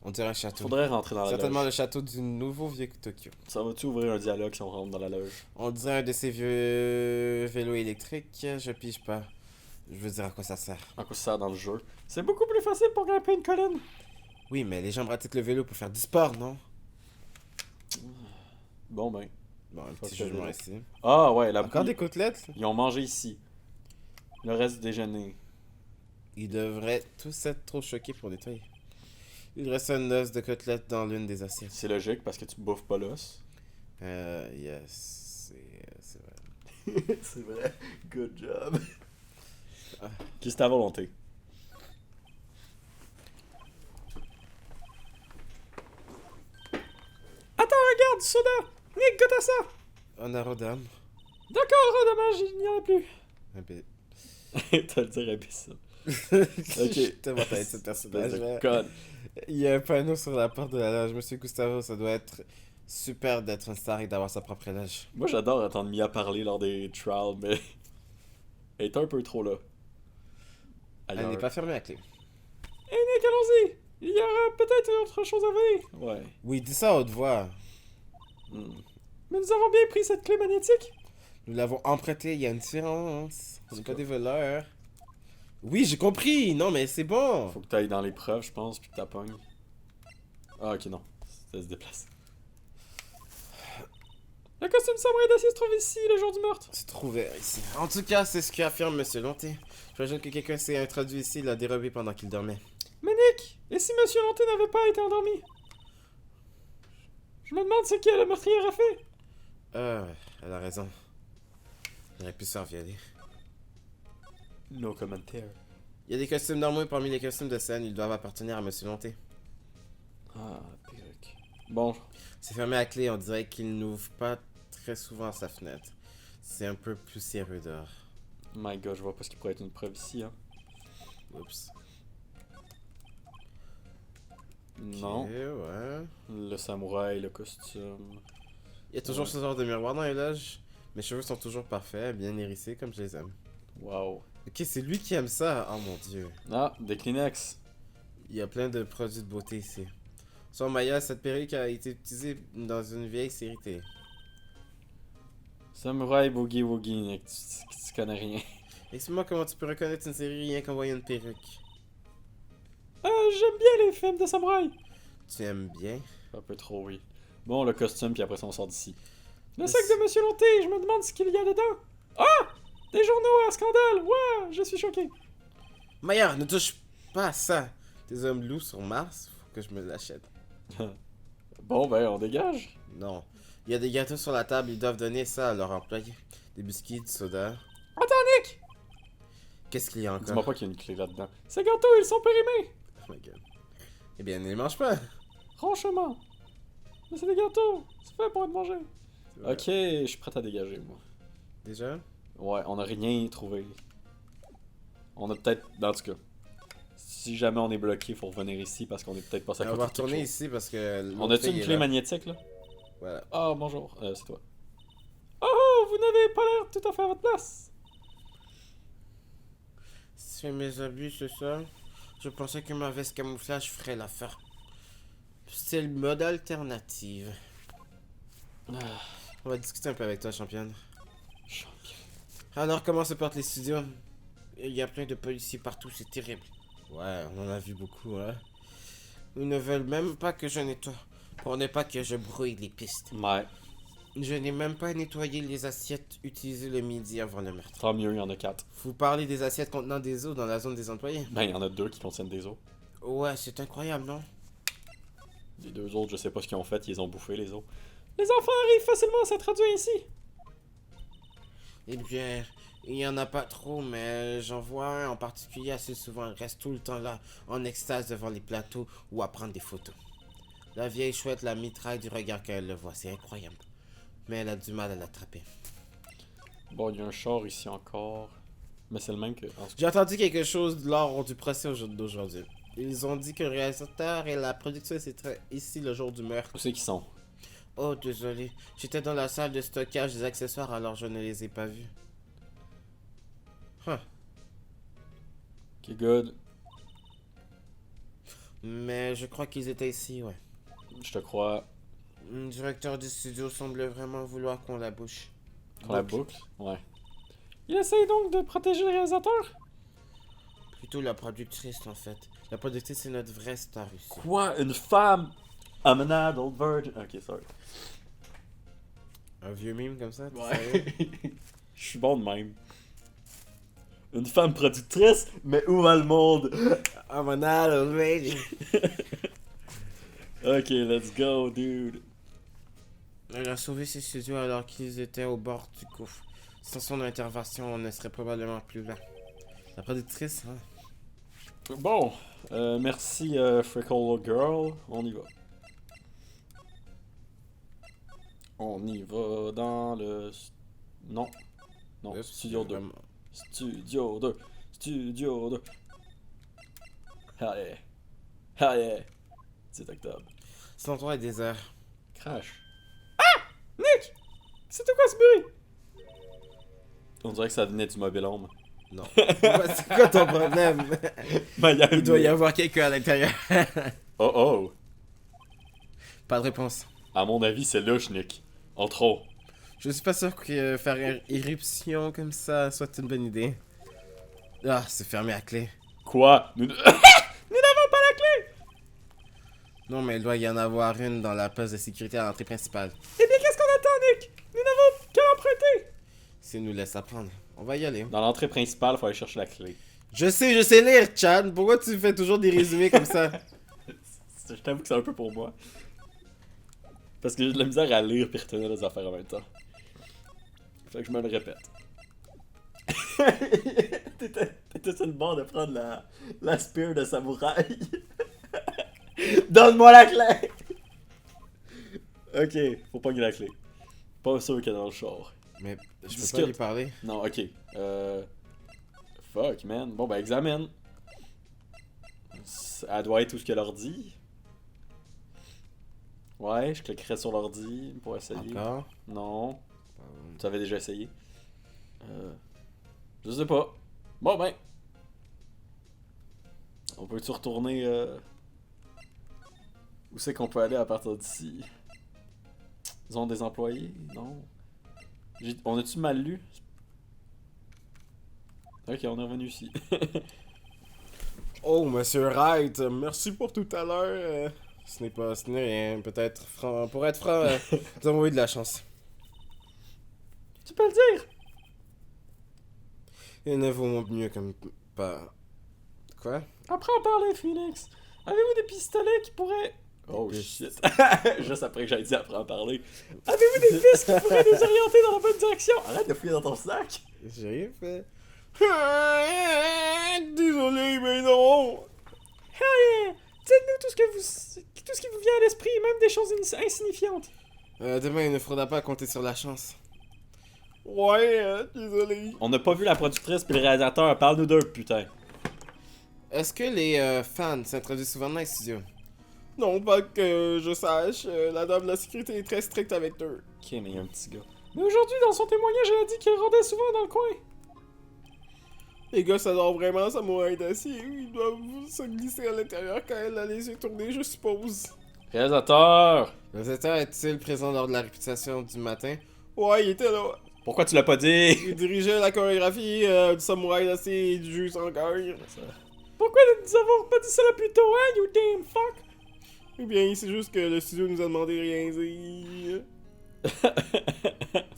On dirait un château. Faudrait rentrer dans la Certainement loge. le château du nouveau vieux Tokyo. Ça va-tu ouvrir un dialogue si on rentre dans la loge? On dirait un de ces vieux vélos électriques. Je pige pas. Je veux dire à quoi ça sert. En quoi ça sert dans le jeu? C'est beaucoup plus facile pour grimper une colline. Oui, mais les gens pratiquent le vélo pour faire du sport, non? Bon ben. Bon, un Faut petit que je jugement le- ici. Ah ouais, la Encore des côtelettes? Ils ont mangé ici. Le reste du déjeuner. Ils devraient tous être trop choqués pour nettoyer. Il reste un os de côtelette dans l'une des assiettes. C'est logique parce que tu bouffes pas l'os. Yes. C'est vrai. C'est vrai. Good job. Qui c'est ta volonté? Attends, regarde, du soda! Nick, goûte à ça! Honneur d'âme. D'accord, dommage, il n'y en a plus. Un peu. T'as le dire imbécile. Je suis tellement tanné de ce personnage. Espèce de là. conne. Il y a un panneau sur la porte de la loge. Monsieur Gustavo, ça doit être super d'être une star et d'avoir sa propre loge. Moi, j'adore entendre Mia parler lors des trials, mais elle est un peu trop là. Elle Ailleurs. n'est pas fermée à clé. Hey Nick, allons-y! Il y aura peut-être autre chose à venir. Ouais. Oui, dis ça à haute voix. Hmm. Mais nous avons bien pris cette clé magnétique. Nous l'avons empruntée, il y a une différence. On n'est pas quoi? des voleurs. Oui, j'ai compris. Non, mais c'est bon. Faut que t'ailles dans l'épreuve, je pense, puis que t'appognes. Ah, ok, non. Ça se déplace. Le costume samouraï d'acier se trouve ici le jour du meurtre. C'est trouvé ici. En tout cas, c'est ce qu'affirme Monsieur Lonté. J'imagine que quelqu'un s'est introduit ici et l'a dérobé pendant qu'il dormait. Mais Nick, et si Monsieur Lonté n'avait pas été endormi? Je me demande ce que le meurtrier a fait. Elle a raison. Il aurait pu se faire violer. No commentaire. Il y a des costumes normaux et parmi les costumes de scène, ils doivent appartenir à Monsieur Lonté. Ah, perruque. Bon, C'est fermé à clé, on dirait qu'il n'ouvre pas très souvent sa fenêtre. C'est un peu poussiéreux dehors. my god, je vois pas ce qui pourrait être une preuve ici, hein. Oups. Non. Ok, ouais. Le samouraï, le costume. Il y a toujours ce genre de miroir dans les loges. Mes cheveux sont toujours parfaits, bien hérissés comme je les aime. Wow. Ok, c'est lui qui aime ça. Oh mon dieu. Ah, des Kleenex. Il y a plein de produits de beauté ici. Sur Maya, cette perruque a été utilisée dans une vieille série télé. Samouraï Boogie Woogie, Nick, tu connais rien. Explique-moi comment tu peux reconnaître une série rien qu'en voyant une perruque. J'aime bien les films de samouraï. Tu aimes bien? Un peu trop, oui. Bon, le costume, puis après ça, on sort d'ici. Le Mais sac c'est- de Monsieur Lonté, je me demande ce qu'il y a dedans. Ah! Des journaux à scandale! Ouais, je suis choqué. Maya, ne touche pas à ça. Des hommes loups sur Mars, faut que je me l'achète. Bon, ben, on dégage. Non. Il y a des gâteaux sur la table, ils doivent donner ça à leurs employés. Des biscuits, du soda. Attends, Nick! Qu'est-ce qu'il y a encore? Dis-moi pas qu'il y a une clé là-dedans. Ces gâteaux, ils sont périmés! Oh my god. Eh bien, ne les mange pas. Franchement. Mais c'est des gâteaux. C'est fait pour être mangé. Ouais. Ok, je suis prêt à dégager, moi. Déjà? Ouais, on a rien trouvé. On a peut-être... En tout cas, si jamais on est bloqué, faut revenir ici parce qu'on est peut-être passé à On côté va de quelque retourner chose. ici parce que... On l'autre a-tu fille une est clé là. magnétique, là? Voilà. Ah, bonjour, c'est toi. Oh, vous n'avez pas l'air tout à fait à votre place. C'est mes habits, c'est ça? Je pensais que ma veste camouflage ferait l'affaire. Style mode alternative. On va discuter un peu avec toi, championne. Champion. Alors, comment se portent les studios? Il y a plein de policiers partout, c'est terrible. Ouais, on en a vu beaucoup, hein. Ils ne veulent même pas que je nettoie. Pour ne pas que je brouille les pistes. Ouais, Je n'ai même pas nettoyé les assiettes utilisées le midi avant le meurtre. tant mieux, il y en a 4. Vous parlez des assiettes contenant des os dans la zone des employés? Ben, il y en a 2 qui contiennent des os. Ouais, c'est incroyable, non? Les 2 autres, je sais pas ce qu'ils ont fait, ils les ont bouffés, les os. Les enfants arrivent facilement à s'introduire ici. Eh bien, il y en a pas trop, mais j'en vois un en particulier assez souvent. Il reste tout le temps là, en extase devant les plateaux ou à prendre des photos. La vieille chouette la mitraille du regard quand elle le voit, c'est incroyable. Mais elle a du mal à l'attraper. Bon, il y a un char ici encore. Mais c'est le même que... J'ai entendu quelque chose lors du procès d'aujourd'hui. Ils ont dit que le réalisateur et la production étaient ici le jour du meurtre. Où c'est qu'ils sont? Oh, désolé. J'étais dans la salle de stockage des accessoires alors je ne les ai pas vus. Huh. Ok, good. Mais je crois qu'ils étaient ici, ouais. Je te crois. Le directeur du studio semble vraiment vouloir qu'on la bouche. Qu'on la boucle? Ouais. Il essaye donc de protéger le réalisateur? Plutôt la productrice, en fait. La productrice, c'est notre vraie star ici. Quoi? Une femme? I'm an adult virgin. Ok, sorry. Un vieux mime comme ça, tu Ouais. sais? Je suis bon de même. Une femme productrice? Mais où va le monde? I'm an adult lady. Ok, let's go, dude. Elle a sauvé ses studios alors qu'ils étaient au bord du gouffre. Sans son intervention, on ne serait probablement plus là. La productrice, hein? Bon, merci Freckle Girl. On y va. On y va dans le... Non. Non, Le Studio 2. vraiment- Studio 2. Studio 2. Hell yeah. Hell yeah. 17 octobre. Cet endroit est désert. Crash. Ah! Nick! C'était quoi ce bruit? On dirait que ça venait du mobile home. Non. Ouais, c'est quoi ton problème? Il doit y avoir quelqu'un à l'intérieur. Oh oh. Pas de réponse. À mon avis, c'est louche, Nick. En trop. Je suis pas sûr que faire une éruption comme ça soit une bonne idée. Ah, c'est fermé à clé. Quoi? Nous n'avons pas la clé! Non, mais il doit y en avoir une dans la poste de sécurité à l'entrée principale. Eh bien, qu'est-ce qu'on attend, Nick? Nous n'avons qu'à emprunter! S'il nous laisse apprendre. On va y aller. Dans l'entrée principale, il faut aller chercher la clé. Je sais lire, Chad. Pourquoi tu fais toujours des résumés comme ça? Je t'avoue que c'est un peu pour moi. Parce que j'ai de la misère à lire et retenir les affaires en même temps. Fait que je me le répète. T'étais sur le bord de prendre la spear de samouraï. Donne-moi la clé! Ok, faut pas que la clé. Pas sûr qu'elle est dans le char. Mais je peux Discute. pas lui parler. Non, ok. Fuck, man. Bon, ben, examine. Elle doit être où ce que l'ordi. Ouais, je cliquerai sur l'ordi pour essayer. Encore? Non. Tu avais déjà essayé. Je sais pas. Bon, ben. On peut-tu retourner... Où c'est qu'on peut aller à partir d'ici? Zone des employés? Non. On a-tu mal lu? Ok, on est revenu ici. Oh, monsieur Wright, merci pour tout à l'heure. Ce n'est rien. Peut-être, pour être franc, nous avons eu de la chance. Tu peux le dire? Il ne vaut mieux comme pas. Quoi? Après en parler, Phoenix. Avez-vous des pistolets qui pourraient... Oh Des shit. Juste après que j'aille dit après en parler. Avez-vous des pistes qui pourraient nous orienter dans la bonne direction? Arrête de fouiller dans ton sac. J'ai rien fait. Désolé, mais non. Hey, dites-nous tout ce qui vous vient à l'esprit, même des choses insignifiantes. Demain, il ne faudra pas compter sur la chance. Ouais, désolé. On n'a pas vu la productrice puis le réalisateur. Parle-nous d'eux, putain. Est-ce que les fans s'introduisent souvent dans les studios? Non, pas que je sache. La dame de la sécurité est très stricte avec eux. Ok, mais il y a un petit gars. Mais aujourd'hui, dans son témoignage, elle a dit qu'il rendait souvent dans le coin. Les gars s'adorent vraiment Samouraï d'acier. Ils doivent se glisser à l'intérieur quand elle a les yeux tournés, je suppose. Réalisateur! Le réalisateur est-il présent lors de la répétition du matin? Ouais, il était là. Pourquoi tu l'as pas dit? Il dirigeait la chorégraphie du Samouraï d'acier et du jus sans cœur. Pourquoi ne nous avons pas dit cela plus tôt, hein, you damn fuck? Eh bien, c'est juste que le studio nous a demandé rien dire.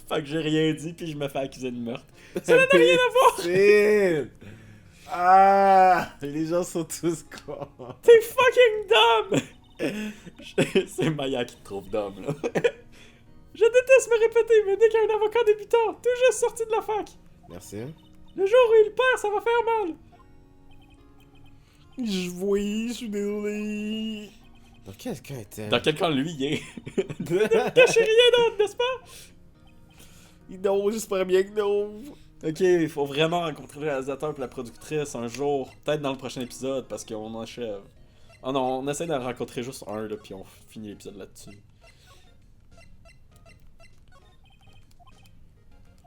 Fait que j'ai rien dit puis je me fais accuser de meurtre. Ça n'a rien à voir! Ah! Les gens sont tous cons. T'es fucking dumb! C'est Maya qui te trouve dumb, là. Je déteste me répéter, mais dès qu'un avocat débutant, tout juste sorti de la fac, Merci. le jour où il perd, ça va faire mal. Oui, je suis désolé. Dans quel camp était-elle? Dans quel camp lui il est? Ne cachez rien d'autre, n'est-ce pas? Non, j'espère bien que non. Ok, il faut vraiment rencontrer le réalisateur et la productrice un jour, peut-être dans le prochain épisode, parce qu'on achève. Oh non, on essaie d'en rencontrer juste un, là, puis on finit l'épisode là-dessus.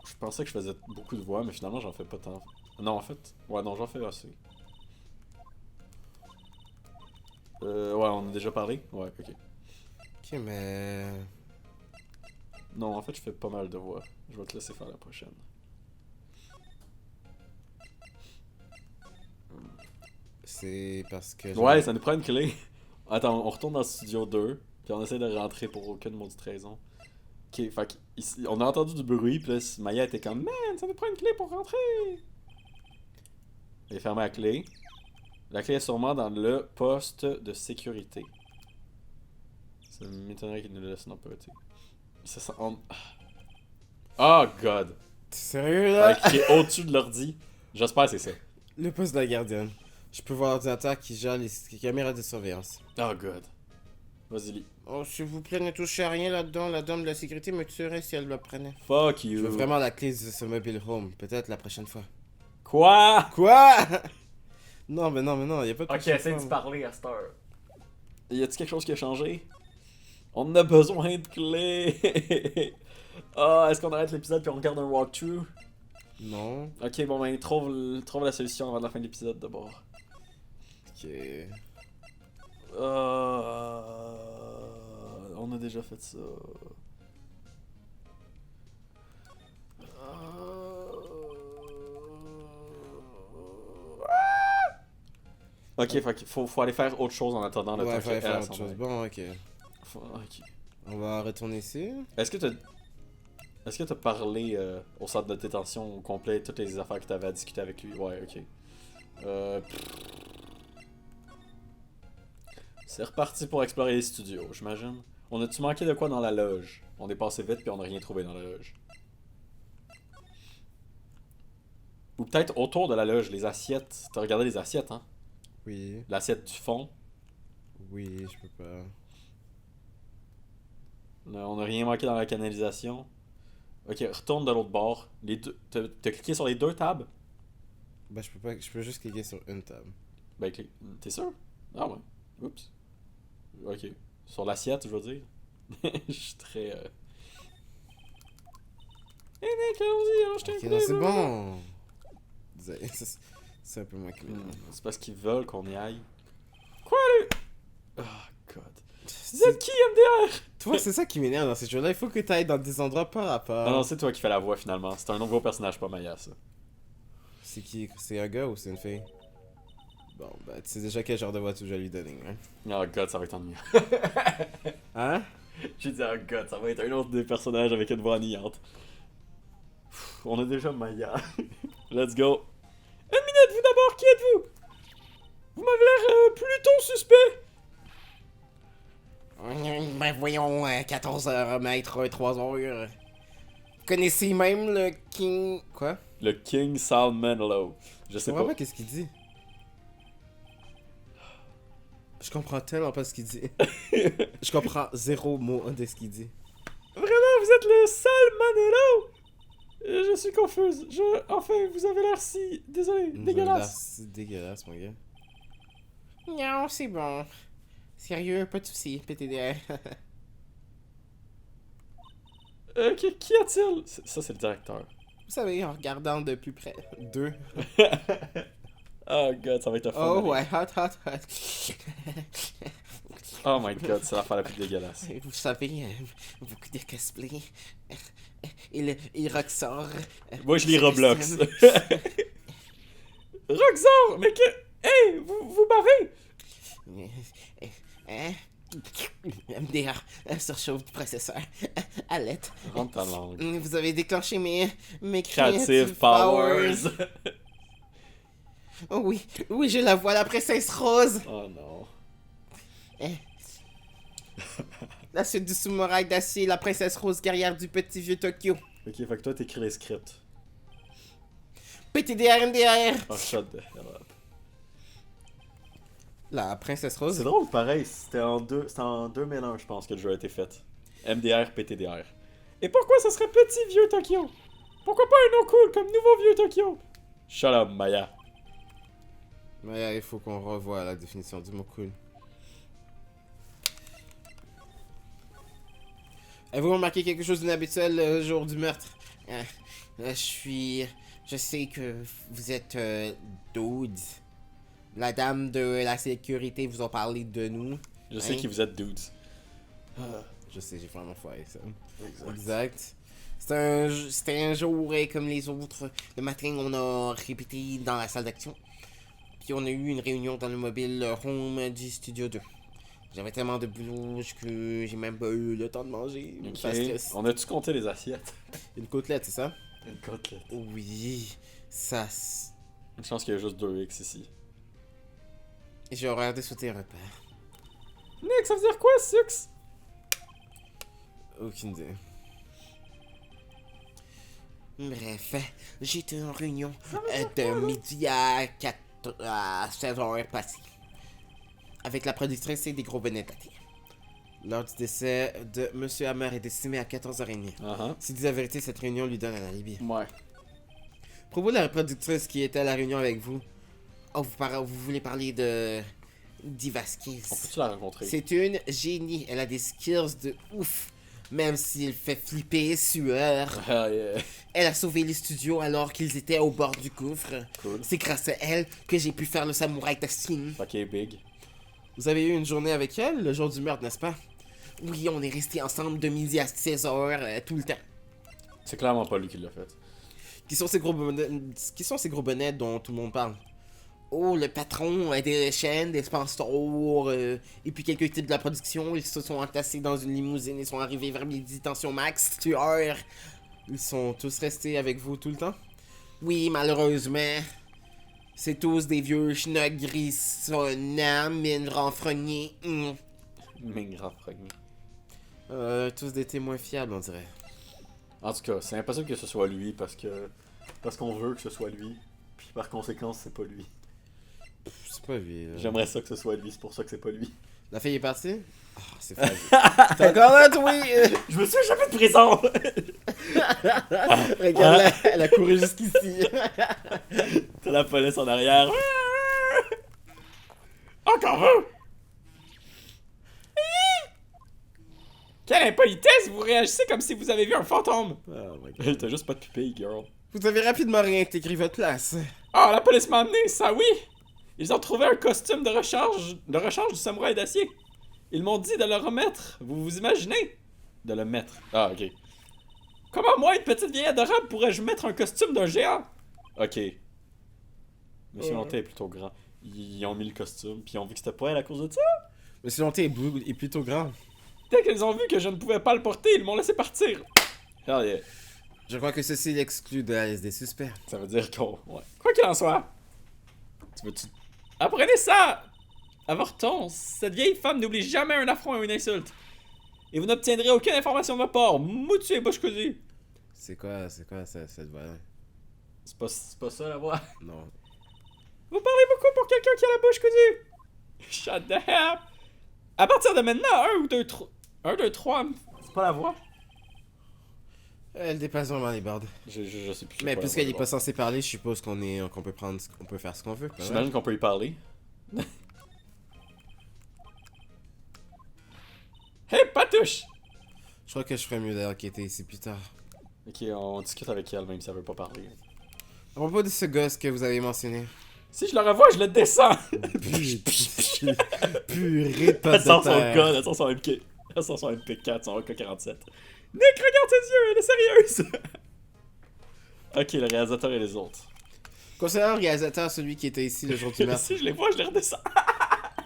Je pensais que je faisais beaucoup de voix, mais finalement j'en fais pas tant. Non, en fait, ouais, non, j'en fais assez. Ouais, on a déjà parlé? Ouais, ok. Ok, mais... Non, en fait, je fais pas mal de voix. Je vais te laisser faire la prochaine. C'est parce que... Ouais, ça nous prend une clé. Attends, on retourne dans le studio 2, puis on essaie de rentrer pour aucune maudite raison. Ok, fait ici, on a entendu du bruit, puis là, Maya était comme « Man, ça nous prend une clé pour rentrer! » Elle est fermée la clé. La clé est sûrement dans le poste de sécurité. Ça m'étonnerait qu'il nous le laisse dans le petit. Ça sent... Oh god! T'es sérieux, là? Qui est au-dessus de l'ordi. J'espère que c'est ça. Le poste de la gardienne. Je peux voir l'ordinateur qui gère les caméras de surveillance. Oh god. Vas-y, lis. Oh, s'il vous plaît, ne touchez à rien là-dedans. La dame de la sécurité me tuerait si elle le prenait. Fuck Je you. veux vraiment la clé de ce mobile home. Peut-être la prochaine fois. Quoi? Quoi? Non, mais non, y a pas de Ok, prochaine essaie fois. de parler à cette heure. Y a-t-il quelque chose qui a changé? On a besoin de clés! Ah, est-ce qu'on arrête l'épisode puis on regarde un walkthrough? Non. Ok, bon ben, trouve la solution avant la fin de l'épisode d'abord. Ok. On a déjà fait ça. Ok, faut aller faire autre chose en attendant le Ouais, temps fallait qu'elle faire s'en autre chose. aille. Bon, ok. Ok. On va retourner ici. Est-ce que t'as parlé au centre de détention au complet, toutes les affaires que t'avais à discuter avec lui? Ouais, ok. C'est reparti pour explorer les studios, j'imagine. On a-tu manqué de quoi dans la loge? On est passé vite puis on n'a rien trouvé dans la loge. Ou peut-être autour de la loge, les assiettes. T'as regardé les assiettes, hein? Oui. L'assiette du fond. Oui, je peux pas. On n'a rien manqué dans la canalisation. Ok, retourne de l'autre bord. T'as cliqué sur les deux tables? Ben, je peux pas. Je peux juste cliquer sur une table. Ben, t'es sûr? Ah ouais. Oups. Ok. Sur l'assiette, je veux dire. Je suis très. Eh mec, allons-y, hein, je t'ai Ok, non, c'est bon. C'est un peu moins que C'est parce qu'ils veulent qu'on y aille. Oh god. Vous êtes qui, MDR? Toi, c'est ça qui m'énerve dans ces jeux-là. Il faut que tu ailles dans des endroits par rapport. Ah non, c'est toi qui fais la voix finalement. C'est un nouveau personnage, pas Maya, ça. C'est qui? C'est un gars ou c'est une fille? Bon, bah, tu sais déjà quel genre de voix tu vas lui donner, hein? Oh god, ça va être ennuyant. Hein? J'ai dit, oh god, ça va être un autre des personnages avec une voix ennuyante. On a déjà Maya. Let's go. Une minute, vous d'abord, qui êtes-vous? Vous m'avez l'air plutôt suspect. Ben voyons, 14 heures, maître, 3 heures. Vous connaissez même le King... Quoi? Le King Salmonello. Je sais Je comprends pas. pas qu'est-ce qu'il dit. Je comprends tellement pas ce qu'il dit. Je comprends zéro mot de ce qu'il dit. Vraiment, vous êtes le Salmonello? Je suis confuse. Enfin, vous avez l'air si... Désolé, dégueulasse. C'est dégueulasse, mon gars. Non, c'est bon. Sérieux, pas de soucis, PTDR. Qui a-t-il? Ça, c'est le directeur. Vous savez, en regardant de plus près. 2. Oh god, ça va être un fun. Oh ouais, hot. Oh my god, c'est l'affaire la plus dégueulasse. Vous savez, beaucoup de cosplay. Il Roxor. Moi, je lis Roblox. Roxor, mais que... Hey, vous m'avez... MDR, surchauffe du processeur. Alette. Rentre ta langue. Vous avez déclenché mes Creative powers. Oh oui, je la vois, la princesse rose. Oh non. La suite du sous-morail d'acier, la princesse rose guerrière du petit vieux Tokyo. Ok, fait que toi, t'écris les scripts. PTDR, MDR. Oh, shut the hell up. La princesse rose. C'est drôle, pareil, c'était en 2001, je pense, que le jeu a été fait. MDR, PTDR. Et pourquoi ça serait petit vieux Tokyo? Pourquoi pas un nom cool comme nouveau vieux Tokyo? Shut up, Maya. Mais il faut qu'on revoie la définition du mot cool. Avez-vous remarqué quelque chose d'inhabituel le jour du meurtre? Je sais que vous êtes dudes. La dame de la sécurité vous a parlé de nous. Je sais qui vous êtes, dudes. Je sais, j'ai vraiment foiré ça. Exact. C'était un jour comme les autres. Le matin, on a répété dans la salle d'action. Puis on a eu une réunion dans le mobile home du Studio 2. J'avais tellement de boulot que j'ai même pas eu le temps de manger. Ok. Parce que On a-tu compté les assiettes? une côtelette, c'est ça? Une côtelette. Oui, ça... Une chance qu'il y a juste 2X ici. J'ai horreur de sauter un repas. Nick, ça veut dire quoi, Sux? Aucune idée. Bref, j'étais en réunion de midi à 16h passées. Avec la productrice et des gros bonnets tâtés. L'heure du décès de Monsieur Hammer est estimée à 14h30. S'il dit la vérité, cette réunion lui donne un alibi. Ouais. Propos de la productrice qui était à la réunion avec vous. Oh, vous voulez parler de... Diva Skills. On peut-tu la rencontrer? C'est une génie. Elle a des skills de ouf. Même s'il fait flipper, sueur. Ah, yeah. Elle a sauvé les studios alors qu'ils étaient au bord du gouffre. Cool. C'est grâce à elle que j'ai pu faire le samouraï Tassin. Ok, big. Vous avez eu une journée avec elle, le jour du meurtre, n'est-ce pas? Oui, on est restés ensemble de midi à 16h tout le temps. C'est clairement pas lui qui l'a fait. Qui sont ces gros bonnets dont tout le monde parle? Oh, le patron des chaînes, des sponsors, et puis quelques types de la production, ils se sont entassés dans une limousine, ils sont arrivés vers midi, tension max, tueur. Ils sont tous restés avec vous tout le temps? Oui, malheureusement. C'est tous des vieux schnock grissonnants, mine renfrognés. Ming renfrogné. Tous des témoins fiables, on dirait. En tout cas, c'est impossible que ce soit lui parce qu'on veut que ce soit lui. Puis par conséquent, c'est pas lui. C'est pas lui. J'aimerais ça que ce soit lui, c'est pour ça que c'est pas lui. La fille est partie? Ah, c'est fragile. T'es encore là, toi? Je me suis jamais de prison! Regarde, elle a couru jusqu'ici. T'as la police en arrière. Encore un! Quelle impolitesse! Vous réagissez comme si vous avez vu un fantôme! Oh my god. T'as juste pas de pupille, girl. Vous avez rapidement réintégré votre place. Ah, la police m'a amené, ça oui! Ils ont trouvé un costume de rechange du samouraï d'acier. Ils m'ont dit de le remettre. Vous imaginez? De le mettre. Ah, ok. Comment moi, une petite vieille adorable, pourrais-je mettre un costume d'un géant? Ok. Monsieur Lonté est plutôt grand. Ils ont mis le costume, puis ils ont vu que c'était pas elle à cause de ça. Monsieur Lonté est plutôt grand. Dès qu'ils ont vu que je ne pouvais pas le porter, ils m'ont laissé partir. Hell yeah. Je crois que ceci l'exclut de la liste des suspects. Ça veut dire qu'on... Ouais. Quoi qu'il en soit. Tu veux-tu... Apprenez ça! Avorton, cette vieille femme n'oublie jamais un affront et une insulte. Et vous n'obtiendrez aucune information de ma part. Moutu et bouche cousue. C'est quoi cette voix-là? C'est pas ça la voix. Non. Vous parlez beaucoup pour quelqu'un qui a la bouche cousue. Shut the hell. À partir de maintenant, 1 ou 2, 3... 1, 2, 3... C'est pas la voix? Elle dépasse vraiment les bords. Je sais plus. Mais puisqu'elle est pas censée parler, je suppose qu'on peut faire ce qu'on veut. J'imagine qu'on peut y parler. Hey, Patouche! Je crois que je ferais mieux d'enquêter ici plus tard. Ok, on discute avec elle, même si elle veut pas parler. À propos de ce gosse que vous avez mentionné. Si je le revois, je le descends! Purée de potes Elle sort de son terre. gun, elle sort son MP... Elle sort son MP4, son AK-47. Nick, regarde ses yeux, elle est sérieuse! Ok, le réalisateur et les autres. Concernant le réalisateur, celui qui était ici le jour du meurtre. Si je les vois, je les redescends.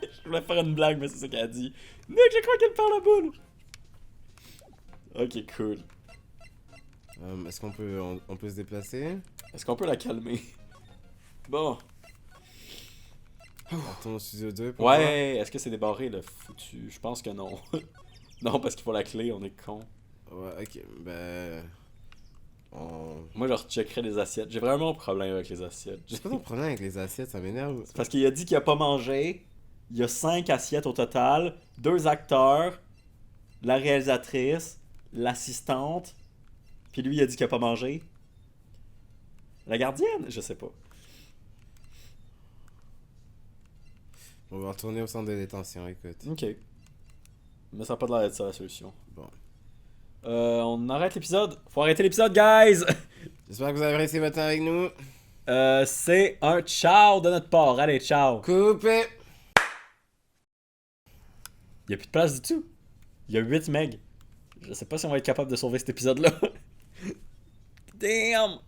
Je voulais faire une blague, mais c'est ça qu'elle a dit. Nick, je crois qu'elle perd la boule! Ok, cool. Est-ce qu'on peut, on peut se déplacer? Est-ce qu'on peut la calmer? Bon. On retourne au studio 2 pour voir. Ouais, est-ce que c'est débarré le foutu? Je pense que non. Non, parce qu'il faut la clé, on est con. Ouais, ok, ben... Moi, je recheckerais les assiettes. J'ai vraiment un problème avec les assiettes. C'est pas ton problème avec les assiettes, ça m'énerve. Parce qu'il a dit qu'il a pas mangé. Il y a 5 assiettes au total. 2 acteurs. La réalisatrice. L'assistante. Puis lui, il a dit qu'il a pas mangé. La gardienne? Je sais pas. On va retourner au centre de détention, écoute. Ok. Mais ça a pas l'air d'être ça la solution. Bon. On arrête l'épisode. Faut arrêter l'épisode, guys! J'espère que vous avez resté votre temps avec nous. C'est un ciao de notre part. Allez, ciao! Coupé! Il y a plus de place du tout. Il y a 8 megs. Je sais pas si on va être capable de sauver cet épisode-là. Damn!